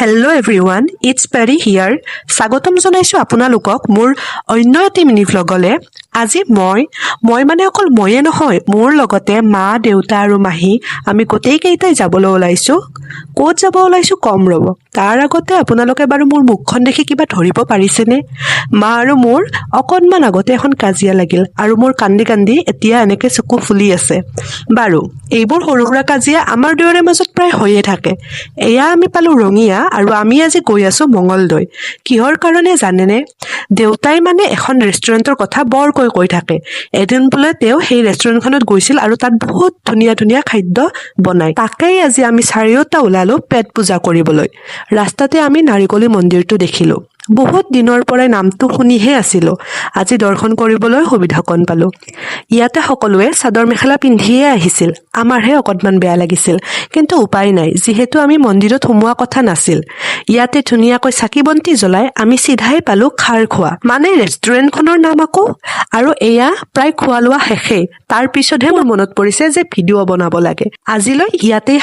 Hello' everyone, it's peri হিয়াৰ। স্বাগতম জনাইছোঁ আপোনালোকক মোৰ অন্য এটি মিনি ভ্লগলৈ। আজি মই মানে অকল ময়ে নহয়, মোৰ লগতে মা, দেউতা আৰু মাহী আমি গোটেইকেইটাই যাবলৈ ওলাইছোঁ। ক'ত যাব ওলাইছোঁ কম ৰ'ব। তাৰ আগতে আপোনালোকে বাৰু মোৰ মুখখন দেখি কিবা ধৰিব পাৰিছেনে? মা আৰু মোৰ অকণমান আগতে এখন কাজিয়া লাগিল আৰু মোৰ কান্দি কান্দি এতিয়া এনেকৈ চকু ফুলি আছে। বাৰু, এইবোৰ সৰু সুৰা কাজিয়া আমাৰ দুয়োৰে মাজত প্ৰায় হৈয়ে থাকে। এয়া আমি পালোঁ ৰঙিয়া আৰু আমি আজি গৈ আছোঁ মঙলদৈ। কিহৰ কাৰণে জানেনে? দেউতাই মানে এখন ৰেষ্টুৰেণ্টৰ কথা বৰকৈ কৈ থাকে। এদিন বোলে তেওঁ সেই ৰেষ্টুৰেণ্টখনত গৈছিল আৰু তাত বহুত ধুনীয়া ধুনীয়া খাদ্য বনায়। তাকেই আজি আমি চাৰিওটা ওলালোঁ পেট পূজা কৰিবলৈ। ৰাস্তাতে আমি নাৰিকলী মন্দিৰটো দেখিলোঁ। বহুত দিনৰ পৰাই নামটো শুনিহে আছিলোঁ। আজি দৰ্শন কৰিবলৈ সুবিধাকণ পালোঁ। ইয়াতে সকলোৱে চাদৰ মেখেলা পিন্ধিয়ে আহিছিল। আমাৰহে অকণমান বেয়া লাগিছিল, কিন্তু উপায় নাই, যিহেতু আমি মন্দিৰত সোমোৱা কথা নাছিল। ইয়াতে ধুনীয়াকৈ চাকি বন্তি জ্বলাই আমি চিধাই পালোঁ খাৰ খোৱা, মানে ৰেষ্টুৰেণ্টখনৰ নাম আকৌ। আৰু এয়া প্ৰায় খোৱা লোৱা শেষেই। তাৰ পিছতহে মোৰ মনত পৰিছে যে ভিডিঅ' বনাব লাগে। আজিলৈ ইয়াতেই